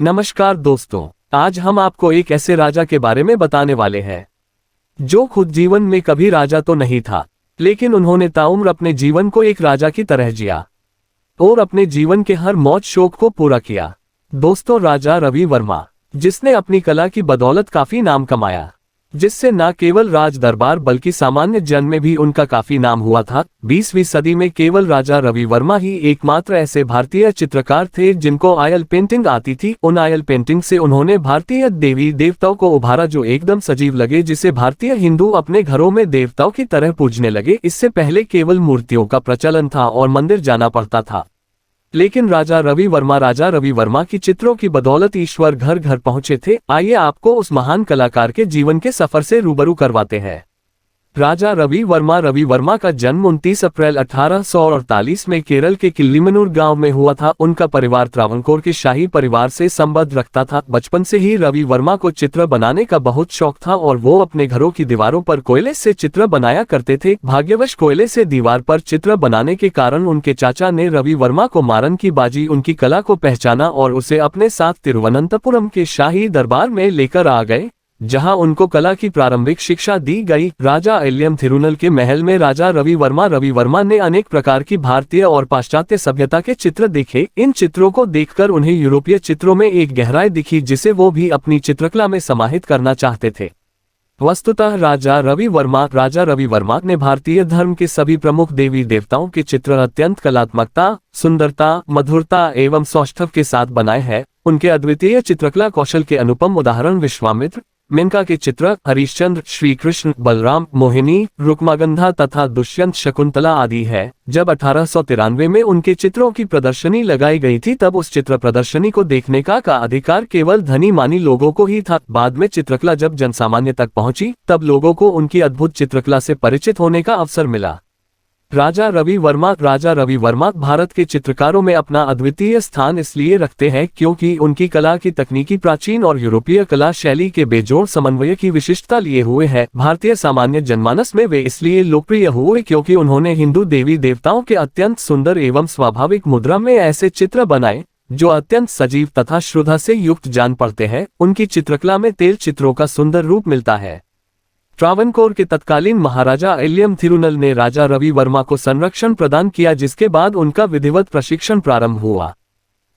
नमस्कार दोस्तों, आज हम आपको एक ऐसे राजा के बारे में बताने वाले हैं जो खुद जीवन में कभी राजा तो नहीं था, लेकिन उन्होंने ताउम्र अपने जीवन को एक राजा की तरह जिया और अपने जीवन के हर मौज शौक को पूरा किया। दोस्तों, राजा रवि वर्मा, जिसने अपनी कला की बदौलत काफी नाम कमाया, जिससे न केवल राज दरबार बल्कि सामान्य जन में भी उनका काफी नाम हुआ था। 20वीं सदी में केवल राजा रवि वर्मा ही एकमात्र ऐसे भारतीय चित्रकार थे जिनको ऑयल पेंटिंग आती थी। उन ऑयल पेंटिंग से उन्होंने भारतीय देवी देवताओं को उभारा जो एकदम सजीव लगे, जिसे भारतीय हिंदू अपने घरों में देवताओं की तरह पूजने लगे। इससे पहले केवल मूर्तियों का प्रचलन था और मंदिर जाना पड़ता था, लेकिन राजा रवि वर्मा की चित्रों की बदौलत ईश्वर घर घर पहुंचे थे। आइए आपको उस महान कलाकार के जीवन के सफर से रूबरू करवाते हैं। राजा रवि वर्मा का जन्म 29 अप्रैल 1848 में केरल के किल्लीमनूर गांव में हुआ था। उनका परिवार त्रावणकोर के शाही परिवार से संबंध रखता था। बचपन से ही रवि वर्मा को चित्र बनाने का बहुत शौक था और वो अपने घरों की दीवारों पर कोयले से चित्र बनाया करते थे। भाग्यवश कोयले से दीवार पर चित्र बनाने के कारण उनके चाचा ने रवि वर्मा को मारन की बाजी उनकी कला को पहचाना और उसे अपने साथ तिरुवनंतपुरम के शाही दरबार में लेकर आ गए, जहां उनको कला की प्रारंभिक शिक्षा दी गई। राजा एलियम थिरुनल के महल में राजा रवि वर्मा ने अनेक प्रकार की भारतीय और पाश्चात्य सभ्यता के चित्र देखे। इन चित्रों को देखकर उन्हें यूरोपीय चित्रों में एक गहराई दिखी जिसे वो भी अपनी चित्रकला में समाहित करना चाहते थे। वस्तुतः राजा रवि वर्मा ने भारतीय धर्म के सभी प्रमुख देवी देवताओं के चित्र अत्यंत कलात्मकता, सुंदरता, मधुरता एवं सौष्ठव के साथ बनाए हैं। उनके अद्वितीय चित्रकला कौशल के अनुपम उदाहरण विश्वामित्र, मेनका के चित्र, हरिश्चंद्र, श्री कृष्ण, बलराम, मोहिनी, रुक्मागंधा तथा दुष्यंत, शकुंतला आदि है। जब 1893 में उनके चित्रों की प्रदर्शनी लगाई गई थी, तब उस चित्र प्रदर्शनी को देखने का अधिकार केवल धनी मानी लोगों को ही था। बाद में चित्रकला जब जनसामान्य तक पहुंची, तब लोगों को उनकी अद्भुत चित्रकला से परिचित होने का अवसर मिला। राजा रवि वर्मा भारत के चित्रकारों में अपना अद्वितीय स्थान इसलिए रखते हैं क्योंकि उनकी कला की तकनीकी प्राचीन और यूरोपीय कला शैली के बेजोड़ समन्वय की विशिष्टता लिए हुए है। भारतीय सामान्य जनमानस में वे इसलिए लोकप्रिय हुए क्योंकि उन्होंने हिंदू देवी देवताओं के अत्यंत सुंदर एवं स्वाभाविक मुद्रा में ऐसे चित्र बनाए जो अत्यंत सजीव तथा श्रद्धा से युक्त जान पड़ते हैं। उनकी चित्रकला में तेल चित्रों का सुंदर रूप मिलता है। ट्रावणकोर के तत्कालीन महाराजा एलियम थिरुनल ने राजा रवि वर्मा को संरक्षण प्रदान किया, जिसके बाद उनका विधिवत प्रशिक्षण प्रारंभ हुआ।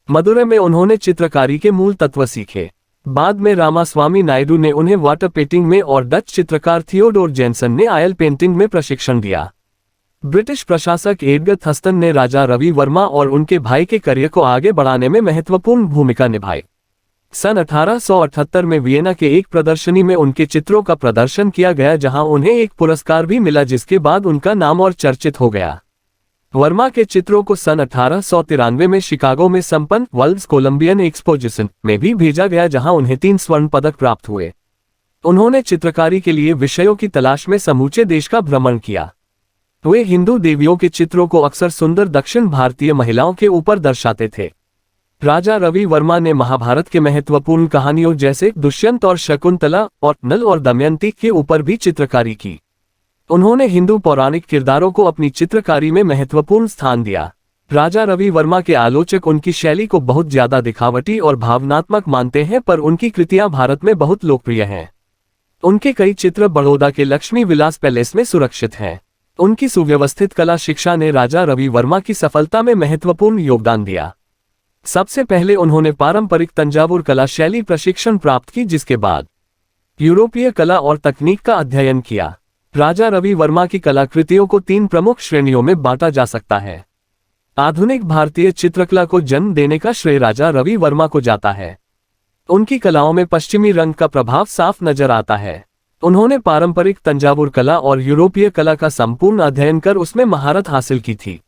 मदुरै में उन्होंने चित्रकारी के मूल तत्व सीखे। बाद में रामास्वामी नायडू ने उन्हें वाटर पेंटिंग में और डच चित्रकार थियोडोर जेनसन ने ऑयल पेंटिंग में प्रशिक्षण दिया। ब्रिटिश प्रशासक एडगर थस्टन ने राजा रवि वर्मा और उनके भाई के करियर को आगे बढ़ाने में महत्वपूर्ण भूमिका निभाई। सन 1878 में वियना के एक प्रदर्शनी में उनके चित्रों का प्रदर्शन किया गया, जहां उन्हें एक पुरस्कार भी मिला, जिसके बाद उनका नाम और चर्चित हो गया। वर्मा के चित्रों को सन 1893 में शिकागो में संपन्न वर्ल्ड्स कोलंबियन एक्सपोजिशन में भी भेजा गया, जहां उन्हें 3 स्वर्ण पदक प्राप्त हुए। उन्होंने चित्रकारी के लिए विषयों की तलाश में समूचे देश का भ्रमण किया। वे हिंदू देवियों के चित्रों को अक्सर सुंदर दक्षिण भारतीय महिलाओं के ऊपर दर्शाते थे। राजा रवि वर्मा ने महाभारत के महत्वपूर्ण कहानियों जैसे दुष्यंत और शकुंतला और नल और दमयंती के ऊपर भी चित्रकारी की। उन्होंने हिंदू पौराणिक किरदारों को अपनी चित्रकारी में महत्वपूर्ण स्थान दिया। राजा रवि वर्मा के आलोचक उनकी शैली को बहुत ज्यादा दिखावटी और भावनात्मक मानते हैं, पर उनकी कृतियां भारत में बहुत लोकप्रिय हैं। उनके कई चित्र बड़ौदा के लक्ष्मी विलास पैलेस में सुरक्षित हैं। उनकी सुव्यवस्थित कला शिक्षा ने राजा रवि वर्मा की सफलता में महत्वपूर्ण योगदान दिया। सबसे पहले उन्होंने पारंपरिक तंजावुर कला शैली प्रशिक्षण प्राप्त की, जिसके बाद यूरोपीय कला और तकनीक का अध्ययन किया। राजा रवि वर्मा की कलाकृतियों को 3 प्रमुख श्रेणियों में बांटा जा सकता है। आधुनिक भारतीय चित्रकला को जन्म देने का श्रेय राजा रवि वर्मा को जाता है। उनकी कलाओं में पश्चिमी रंग का प्रभाव साफ नजर आता है। उन्होंने पारंपरिक तंजावुर कला और यूरोपीय कला का संपूर्ण अध्ययन कर उसमें महारत हासिल की थी।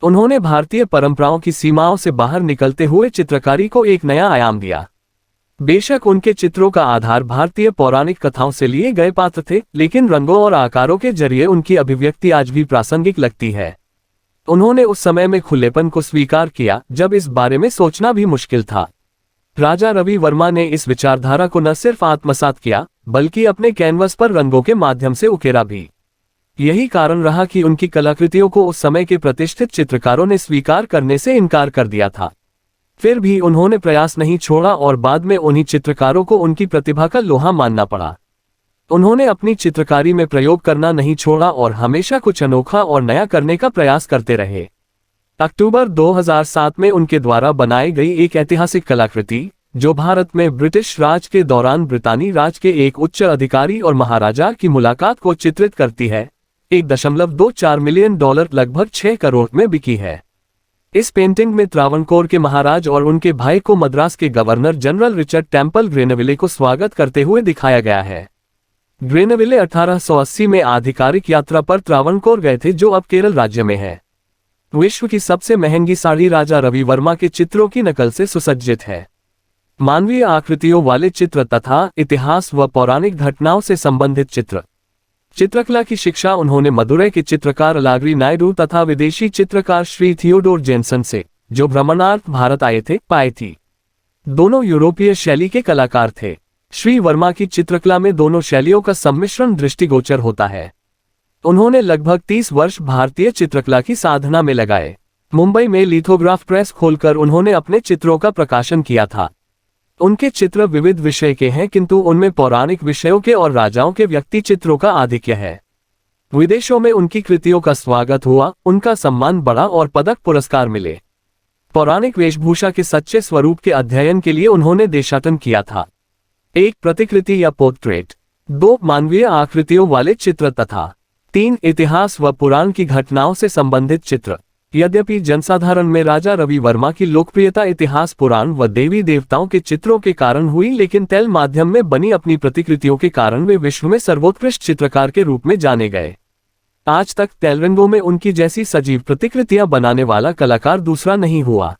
उन्होंने भारतीय परंपराओं की सीमाओं से बाहर निकलते हुए चित्रकारी को एक नया आयाम दिया। बेशक उनके चित्रों का आधार भारतीय पौराणिक कथाओं से लिए गए पात्र थे, लेकिन रंगों और आकारों के जरिए उनकी अभिव्यक्ति आज भी प्रासंगिक लगती है। उन्होंने उस समय में खुलेपन को स्वीकार किया जब इस बारे में सोचना भी मुश्किल था। राजा रवि वर्मा ने इस विचारधारा को न सिर्फ आत्मसात किया, बल्कि अपने कैनवस पर रंगों के माध्यम से उकेरा भी। यही कारण रहा कि उनकी कलाकृतियों को उस समय के प्रतिष्ठित चित्रकारों ने स्वीकार करने से इनकार कर दिया था। फिर भी उन्होंने प्रयास नहीं छोड़ा और बाद में उन्हीं चित्रकारों को उनकी प्रतिभा का लोहा मानना पड़ा। उन्होंने अपनी चित्रकारी में प्रयोग करना नहीं छोड़ा और हमेशा कुछ अनोखा और नया करने का प्रयास करते रहे। अक्टूबर 2007 में उनके द्वारा बनाई गई एक ऐतिहासिक कलाकृति, जो भारत में ब्रिटिश राज के दौरान ब्रितानी राज के एक उच्च अधिकारी और महाराजा की मुलाकात को चित्रित करती है, 1.24 मिलियन डॉलर लगभग 6 करोड़ में बिकी है। इस पेंटिंग में त्रावणकोर के महाराज और उनके भाई को मद्रास के गवर्नर जनरल रिचर्ड टेम्पल ग्रेनविले को स्वागत करते हुए दिखाया गया है। ग्रेनविले 1880 में आधिकारिक यात्रा पर त्रावणकोर गए थे, जो अब केरल राज्य में है। विश्व की सबसे महंगी साड़ी राजा रवि वर्मा के चित्रों की नकल से सुसज्जित है। मानवीय आकृतियों वाले चित्र तथा इतिहास व पौराणिक घटनाओं से संबंधित चित्र। चित्रकला की शिक्षा उन्होंने मदुरै के चित्रकार अलाग्री नायडू तथा विदेशी चित्रकार श्री थियोडोर जेनसन से, जो भ्रमणार्थ भारत आए थे, पाई थी। दोनों यूरोपीय शैली के कलाकार थे। श्री वर्मा की चित्रकला में दोनों शैलियों का सम्मिश्रण दृष्टिगोचर होता है। उन्होंने लगभग 30 वर्ष भारतीय चित्रकला की साधना में लगाए। मुंबई में लिथोग्राफ प्रेस खोलकर उन्होंने अपने चित्रों का प्रकाशन किया था। उनके चित्र विविध विषय के हैं, किंतु उनमें पौराणिक विषयों के और राजाओं के व्यक्ति चित्रों का आधिक्य है। विदेशों में उनकी कृतियों का स्वागत हुआ, उनका सम्मान बढ़ा और पदक पुरस्कार मिले। पौराणिक वेशभूषा के सच्चे स्वरूप के अध्ययन के लिए उन्होंने देशाटन किया था। 1 प्रतिकृति या पोर्ट्रेट, 2 मानवीय आकृतियों वाले चित्र तथा 3 इतिहास व पुराण की घटनाओं से संबंधित चित्र। यद्यपि जनसाधारण में राजा रवि वर्मा की लोकप्रियता इतिहास, पुराण व देवी देवताओं के चित्रों के कारण हुई, लेकिन तैल माध्यम में बनी अपनी प्रतिकृतियों के कारण वे विश्व में सर्वोत्कृष्ट चित्रकार के रूप में जाने गए। आज तक तैलरंगों में उनकी जैसी सजीव प्रतिकृतियां बनाने वाला कलाकार दूसरा नहीं हुआ।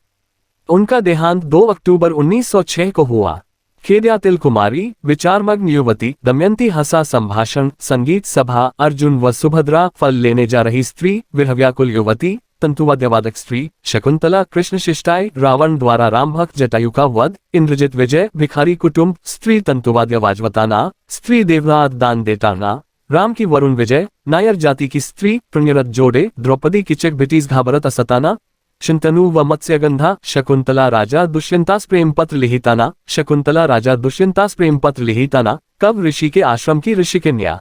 उनका देहांत 2 अक्टूबर 1906 को हुआ। खेदयातिल कुमारी, विचारमग्न युवती, दमयंती हंसा संभाषण, संगीत सभा, अर्जुन व सुभद्रा, फल लेने जा रही स्त्री, विरहव्याकुल युवती, तंतुवाद्यवादक स्त्री, शकुंतला, कृष्ण शिष्टाई, रावण द्वारा राम भक्त जटायु का वध, इंद्रजित विजय, भिखारी कुटुंब, स्त्री तंतुवाद्य वाजवताना, स्त्री देवरात दान देताना, राम की वरुण विजय, नायर जाति की स्त्री, पुण्यरत जोड़े, द्रौपदी किचक भिटीज घाबरत असताना, शंतनु व मत्स्यगंधा, शकुंतला राजा दुष्यंतास प्रेम पत्र लिहिताना, शकुंतला राजा दुष्यंतास प्रेम पत्र लिहिताना, कव ऋषि के आश्रम की ऋषिकन्या।